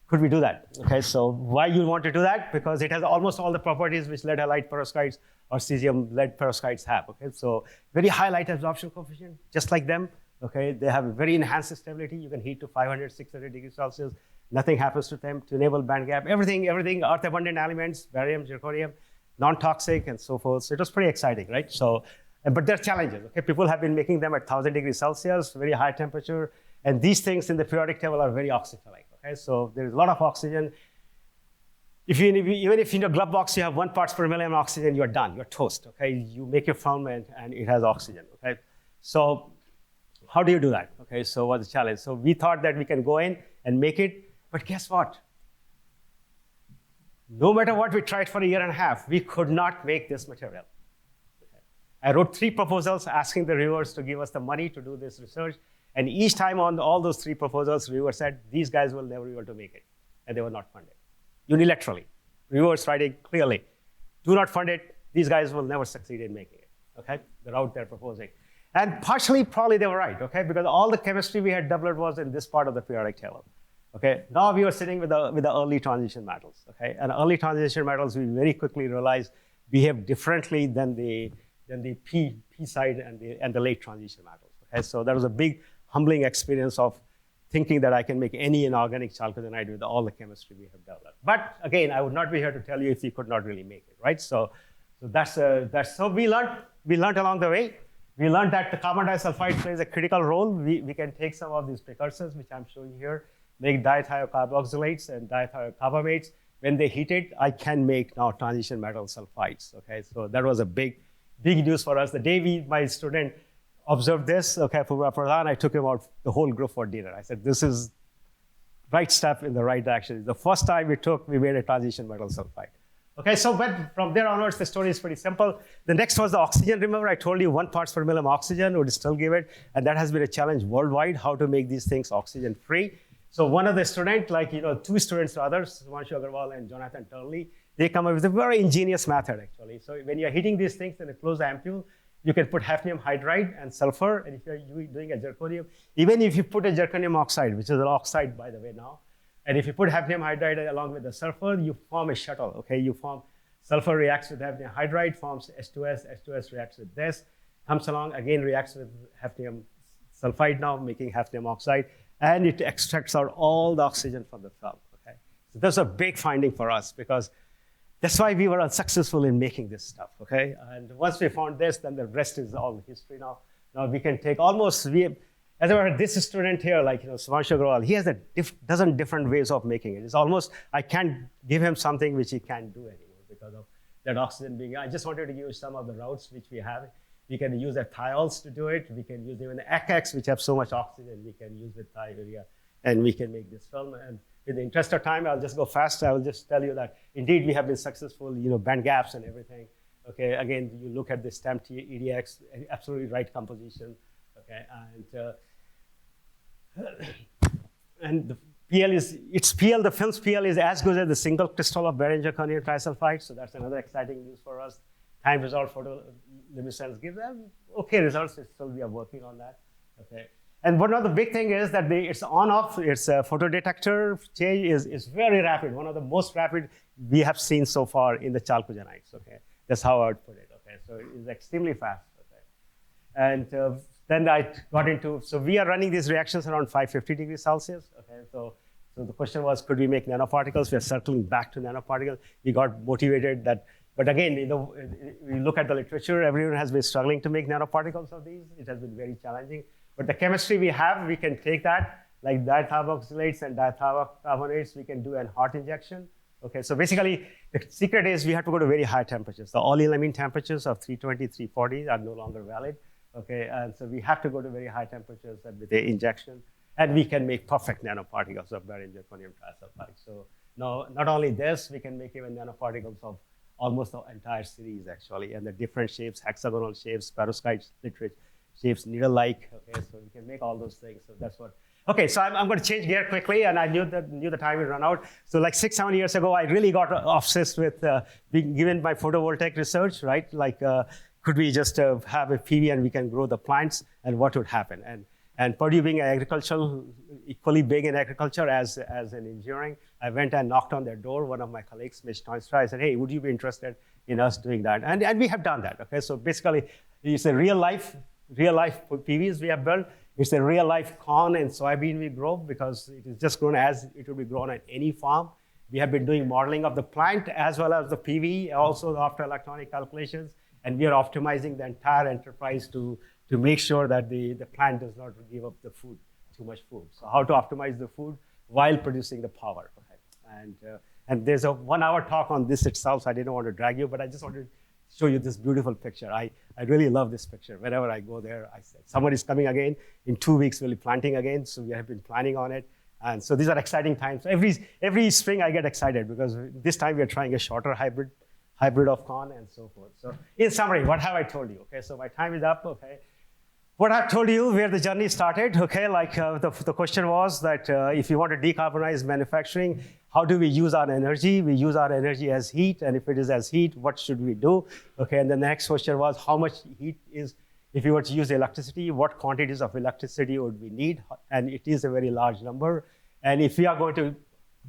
could we do that? Okay, so why you want to do that? Because it has almost all the properties which lead halide perovskites or cesium lead perovskites have. Okay, so very high light absorption coefficient, just like them. Okay, they have a very enhanced stability. You can heat to 500, 600 degrees Celsius. Nothing happens to them. To enable band gap, everything, earth abundant elements, barium, zirconium, non-toxic, and so forth. So it was pretty exciting, right? So, but there are challenges. Okay, people have been making them at 1,000 degrees Celsius, very high temperature, and these things in the periodic table are very oxyphilic. Okay, so there is a lot of oxygen. Even if in your glove box you have 1 parts per million oxygen, you're done. You're toast. Okay, you make your film and it has oxygen. Okay, so how do you do that? Okay, so what's the challenge? So we thought that we can go in and make it, but guess what? No matter what we tried for a year and a half, we could not make this material. Okay. I wrote 3 proposals asking the reviewers to give us the money to do this research. And each time on all those 3 proposals, reviewers said, these guys will never be able to make it. And they were not funded. Unilaterally. Reviewers writing clearly, do not fund it. These guys will never succeed in making it. Okay, the route they're proposing. And partially, probably they were right, okay, because all the chemistry we had developed was in this part of the periodic table. Okay, now we were sitting with the early transition metals. Okay, and early transition metals, we very quickly realized behave differently than the P side and the late transition metals. Okay, so that was a big humbling experience of thinking that I can make any inorganic chalcogenide with all the chemistry we have developed. But again, I would not be here to tell you if we could not really make it, right? So that's so we learned along the way. We learned that the carbon disulfide plays a critical role. We can take some of these precursors, which I'm showing here, make dithiocarboxylates and dithiocarbamates. When they heat it, I can make now transition metal sulfides. Okay, so that was a big news for us. The day my student observed this, okay, for Pradhan, I took him out, the whole group for dinner. I said, this is right step in the right direction. The first time we made a transition metal sulfide. Okay, so but from there onwards, the story is pretty simple. The next was the oxygen. Remember, I told you 1 parts per million oxygen would still give it, and that has been a challenge worldwide, how to make these things oxygen-free. So one of the students, 2 students others, Rakesh Agrawal and Jonathan Turnley, they come up with a very ingenious method, actually. So when you're heating these things in a closed ampule, you can put hafnium hydride and sulfur, and if you're doing a zirconium, even if you put a zirconium oxide, which is an oxide, by the way, now, and if you put hafnium hydride along with the sulfur, you form a shuttle, okay? You form, sulfur reacts with hafnium hydride, forms H2S, H2S reacts with this, comes along, again reacts with hafnium sulfide now, making hafnium oxide, and it extracts out all the oxygen from the film, okay? So that's a big finding for us, because that's why we were unsuccessful in making this stuff, okay? And once we found this, then the rest is all history now. Now we can take almost, as I were this student here, Rakesh Agrawal, he has a dozen different ways of making it. It's almost, I can't give him something which he can't do anymore because of that oxygen being, I just wanted to use some of the routes which we have. We can use the thiols to do it. We can use even the ACX, which have so much oxygen, we can use with thiourea, and we can make this film. And in the interest of time, I'll just go fast. I will just tell you that indeed we have been successful, band gaps and everything. Okay, again, you look at the stamped EDX, absolutely right composition. Okay, and the PL the film's PL is as good as the single crystal of barium zirconium trisulfide. So that's another exciting news for us. Time resolved photoluminescence gives them okay results. Still, we are working on that. Okay. And one of the big thing is that it's on-off, its photodetector change is very rapid, one of the most rapid we have seen so far in the chalcogenides, okay? That's how I would put it, okay? So it's extremely fast, okay? And then I got into, so we are running these reactions around 550 degrees Celsius, okay? So the question was, could we make nanoparticles? We are circling back to nanoparticles. We got motivated that, but again, we look at the literature, everyone has been struggling to make nanoparticles of these. It has been very challenging. But the chemistry we have, we can take that, like dithiocarbamates and dithiocarbonates, we can do a hot injection. Okay, so basically, the secret is we have to go to very high temperatures. The oleamine temperatures of 320, 340 are no longer valid. Okay, and so we have to go to very high temperatures and with the injection, and we can make perfect nanoparticles of barium zirconium trisulfide. So no, not only this, we can make even nanoparticles of almost the entire series actually, and the different shapes, hexagonal shapes, perovskite shapes, needle-like. Okay, so we can make all those things. So that's what. Okay, so I'm going to change gear quickly, and I knew the time would run out. So like 6-7 years ago, I really got obsessed with being given my photovoltaic research, right? Like, could we just have a PV and we can grow the plants, and what would happen? And Purdue being agricultural, equally big in agriculture as in engineering, I went and knocked on their door. One of my colleagues, Mitch Toenstra, I said, hey, would you be interested in us doing that? And we have done that, okay? So basically, it's a real life PVs we have built. It's a real life corn and soybean we grow because it is just grown as it will be grown at any farm. We have been doing modeling of the plant as well as the PV, also the optoelectronic calculations, and we are optimizing the entire enterprise to make sure that the plant does not give up the food, too much food. So how to optimize the food while producing the power. Okay? And there's a 1-hour talk on this itself, so I didn't want to drag you, but I just wanted to show you this beautiful picture. I really love this picture. Whenever I go there, I say, somebody's coming again. In 2 weeks, we'll be planting again. So we have been planning on it. And so these are exciting times. Every spring, I get excited because this time we are trying a shorter hybrid of corn and so forth. So in summary, what have I told you? Okay, so my time is up. Okay, what I've told you, where the journey started. Okay, like the question was that if you want to decarbonize manufacturing, how do we use our energy? We use our energy as heat, and if it is as heat, what should we do? Okay, and the next question was how much heat is, if you were to use electricity, what quantities of electricity would we need? And it is a very large number. And if we are going to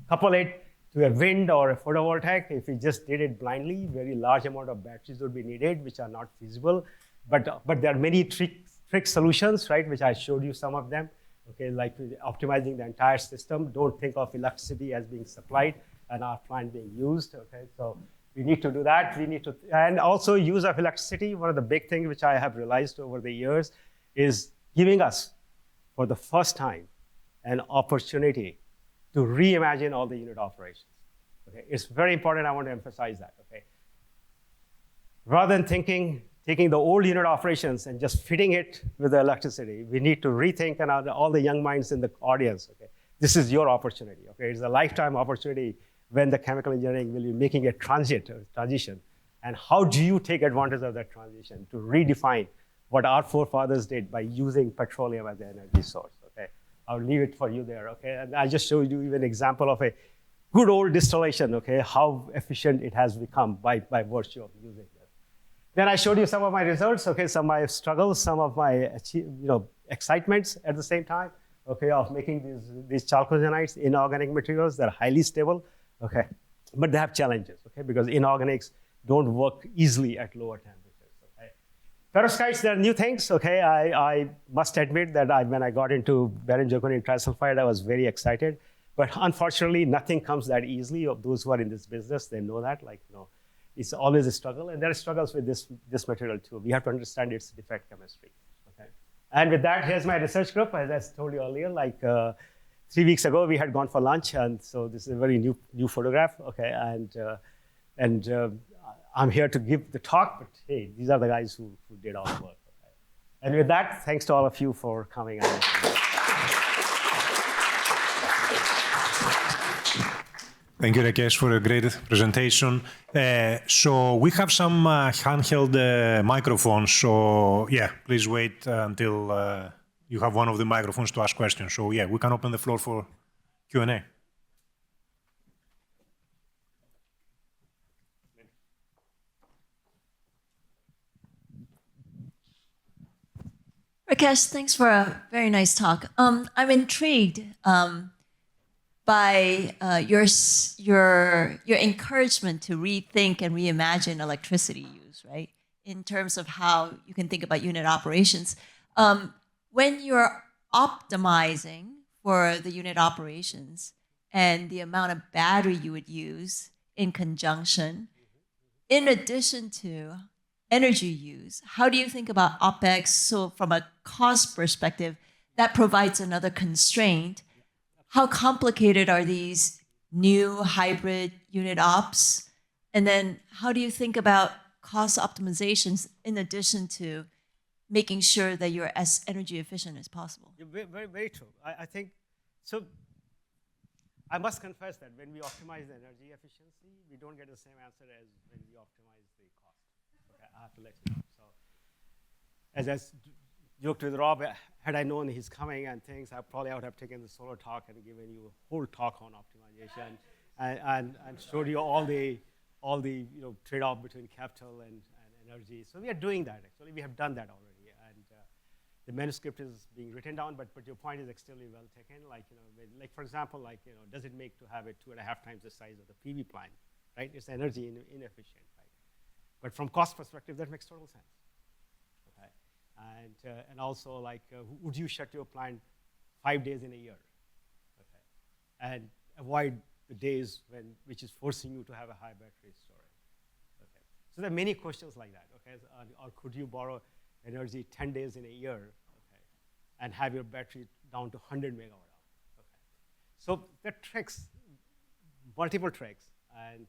couple it to a wind or a photovoltaic, if we just did it blindly, very large amount of batteries would be needed, which are not feasible. But there are many trick solutions, right, which I showed you some of them. Okay, like optimizing the entire system. Don't think of electricity as being supplied and our plant being used. Okay, so we need to do that. We need to, and also use of electricity. One of the big things which I have realized over the years is giving us, for the first time, an opportunity to reimagine all the unit operations. Okay, it's very important. I want to emphasize that. Okay, rather than taking the old unit operations and just fitting it with the electricity, we need to rethink, and all the young minds in the audience, okay, this is your opportunity, okay? It's a lifetime opportunity when the chemical engineering will be making a transition. And how do you take advantage of that transition to redefine what our forefathers did by using petroleum as the energy source, okay? I'll leave it for you there, okay? And I just showed you even an example of a good old distillation, okay? How efficient it has become by virtue of using it. Then I showed you some of my results, okay, some of my struggles, some of my excitements at the same time, okay, of making these chalcogenides, inorganic materials. They're highly stable, okay, but they have challenges, okay, because inorganics don't work easily at lower temperatures, okay. Perovskites, they're new things, okay. I must admit that when I got into barium zirconium trisulfide, I was very excited, but unfortunately, nothing comes that easily. Of those who are in this business, they know that, like, it's always a struggle, and there are struggles with this material too. We have to understand its defect chemistry. Okay, and with that, here's my research group. As I told you earlier, like 3 weeks ago, we had gone for lunch, and so this is a very new photograph. Okay, and I'm here to give the talk, but hey, these are the guys who did all the work. Okay? And with that, thanks to all of you for coming. Thank you, Rakesh, for a great presentation. So we have some handheld microphones. So yeah, please wait until you have one of the microphones to ask questions. So yeah, we can open the floor for Q&A. Rakesh, thanks for a very nice talk. I'm intrigued by your encouragement to rethink and reimagine electricity use, right? In terms of how you can think about unit operations. When you're optimizing for the unit operations and the amount of battery you would use in conjunction, in addition to energy use, how do you think about OpEx? So from a cost perspective, that provides another constraint. How complicated are these new hybrid unit ops? And then how do you think about cost optimizations in addition to making sure that you're as energy efficient as possible. Very, very, very true. I think, so I must confess that when we optimize the energy efficiency, we don't get the same answer as when we optimize the cost. Okay, I have to let you know. So, as I joked with Rob, had I known he's coming and things, I would have taken the solar talk and given you a whole talk on optimization and showed you all the trade-off between capital and energy. So we are doing that, actually. We have done that already. And the manuscript is being written down, but your point is extremely well taken. Like, for example, does it make to have it 2.5 times the size of the PV plant, right? It's energy inefficient, right? But from cost perspective, that makes total sense. Okay, and also would you shut your plant 5 days in a year? Okay, and avoid the days which is forcing you to have a high battery storage. Okay, so there are many questions like that. Okay, or could you borrow energy 10 days in a year, okay, and have your battery down to 100 megawatt hour. Okay. So there are tricks, multiple tricks, and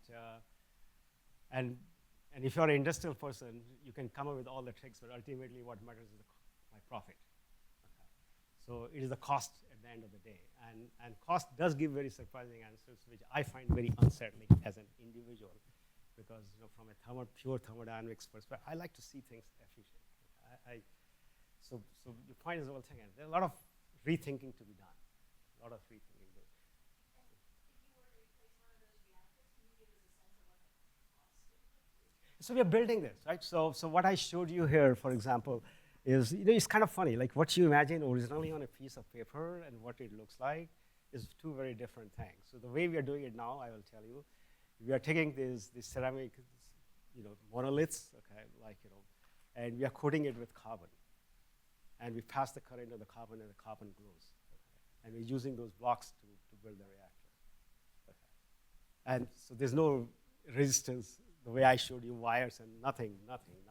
if you're an industrial person, you can come up with all the tricks, but ultimately what matters is my profit. Okay. So it is the cost at the end of the day, and cost does give very surprising answers, which I find very unsettling as an individual, because from a pure thermodynamics perspective, I like to see things efficient. So your point is well taken. There's a lot of rethinking to be done. A lot of rethinking. And if you were to replace one of those reactors, can you give us a sense of what the cost is? So we are building this, right? So what I showed you here, for example, is it's kind of funny. Like what you imagine originally on a piece of paper and what it looks like is two very different things. So the way we are doing it now, I will tell you, we are taking these ceramic, monoliths, okay, and we are coating it with carbon. And we pass the current to the carbon, and the carbon glows. Okay? And we're using those blocks to build the reactor. Okay? And so there's no resistance, the way I showed you, wires and nothing. Okay?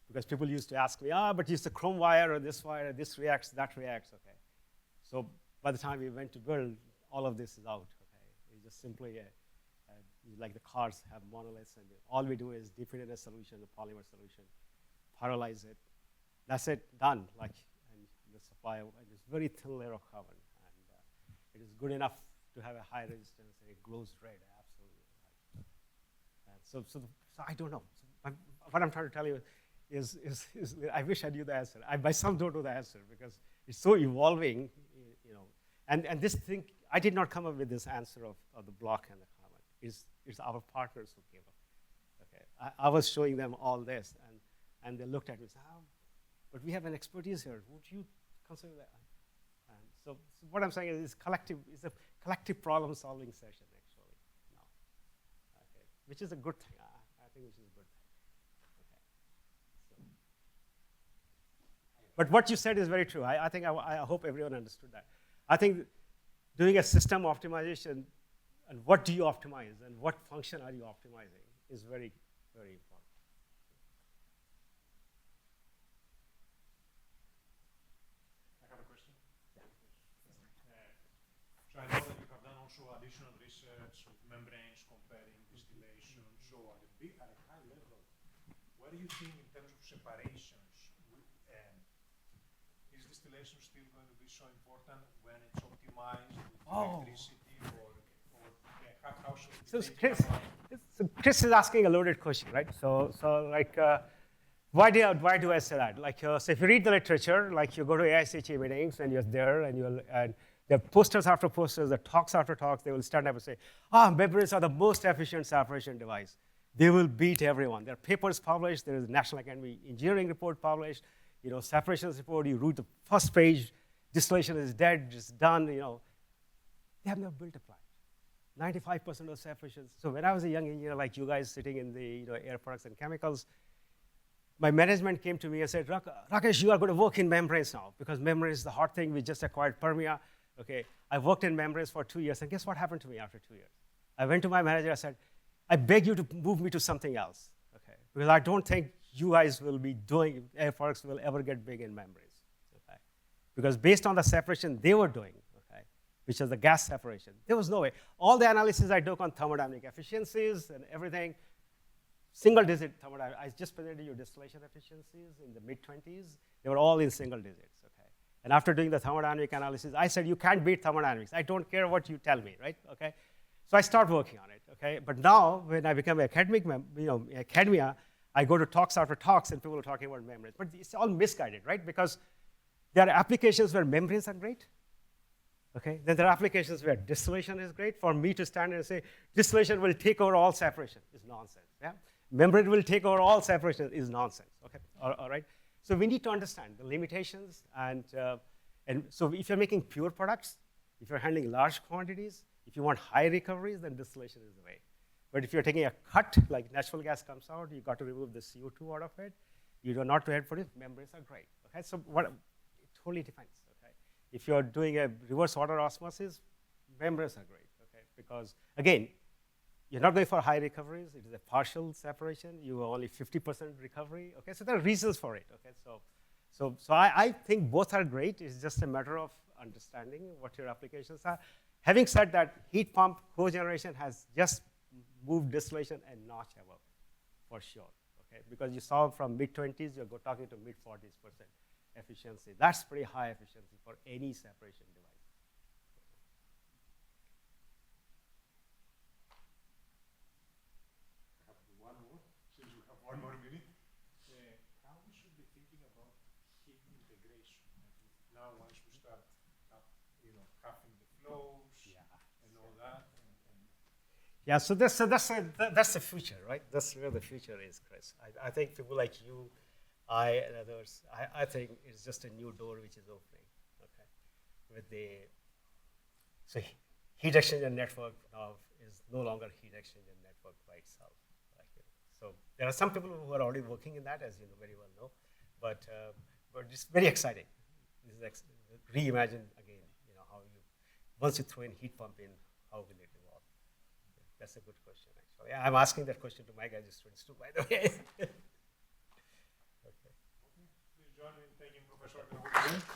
Because people used to ask me, but use the chrome wire or this wire, this reacts, that reacts. Okay? So by the time we went to build, all of this is out. Okay? It's just simply like the cars have monoliths, and all we do is dip it in a solution, a polymer solution, pyrolyze it. That's it, done. And the supply, and it's very thin layer of carbon, and it is good enough to have a high resistance, and it glows red, absolutely. Right. So I don't know. So what I'm trying to tell you is I wish I knew the answer. I myself don't know the answer because it's so evolving, And this thing, I did not come up with this answer of the block and the carbon. It's our partners who came up. Okay, I was showing them all this, and they looked at me and said, but we have an expertise here. Would you consider that? And so what I'm saying is it's a collective problem-solving session, actually, now. Okay, which is a good thing. I think which is a good thing. Okay. So. But what you said is very true. I think I hope everyone understood that. I think doing a system optimization and what do you optimize and what function are you optimizing is very, very important. I have a question. Yeah. So I know that you have done also additional research with membranes, comparing distillation. So at a high level, what do you think in terms of separations? Is distillation still going to be so important when it's optimized with electricity, or how should we Chris is asking a loaded question, right? Why do I say that? So if you read the literature, you go to AICHE meetings and you're there, and there are posters after posters, the talks after talks, they will stand up and say, membranes are the most efficient separation device. They will beat everyone. There are papers published. There is a National Academy Engineering report published. Separations report, you read the first page, distillation is dead, it's done, They have never built a plant. 95% of separations. So when I was a young engineer like you guys sitting in the air products and chemicals, my management came to me and said, Rakesh, you are going to work in membranes now, because membranes is the hot thing. We just acquired Permia. Okay, I worked in membranes for 2 years, and guess what happened to me after 2 years? I went to my manager, I said, I beg you to move me to something else, okay? Because I don't think you guys will be doing, air products will ever get big in membranes, okay? Because based on the separation they were doing, okay, which is the gas separation, there was no way. All the analysis I took on thermodynamic efficiencies and everything single-digit thermodynamics. I just presented you distillation efficiencies in the mid-20s. They were all in single digits, okay? And after doing the thermodynamic analysis, I said, you can't beat thermodynamics. I don't care what you tell me, right, okay? So I start working on it, okay? But now, when I become an academia, I go to talks after talks, and people are talking about membranes. But it's all misguided, right? Because there are applications where membranes are great, okay? Then there are applications where distillation is great. For me to stand and say, distillation will take over all separation is nonsense, yeah? Membrane will take over all separation is nonsense, okay? All right? So we need to understand the limitations, and so if you're making pure products, if you're handling large quantities, if you want high recoveries, then distillation is the way. But if you're taking a cut, like natural gas comes out, you got to remove the CO2 out of it. You do not to head for it, membranes are great, okay? So it totally depends, okay? If you're doing a reverse order osmosis, membranes are great, okay? Because again, you're not going for high recoveries. It is a partial separation. You are only 50% recovery. Okay, so there are reasons for it. Okay, so I think both are great. It's just a matter of understanding what your applications are. Having said that, heat pump cogeneration has just moved distillation a notch above, for sure. Okay, because you saw from mid-20s, you're talking to mid-40s% efficiency. That's pretty high efficiency for any separation device. One more minute. How we should be thinking about heat integration? Now, once we start, cuffing the flows and all that. Yeah, so that's the future, right? That's where the future is, Chris. I think people like you, I, and others, I think it's just a new door which is opening. Okay, so heat exchanger network now is no longer heat exchanger network by itself. So there are some people who are already working in that, as you very well know, but it's very exciting. This is reimagine again, how once you throw in heat pump in, how will it evolve? That's a good question, actually. I'm asking that question to my graduate students too, by the way. Okay. Please join me in thanking Professor Agrawal.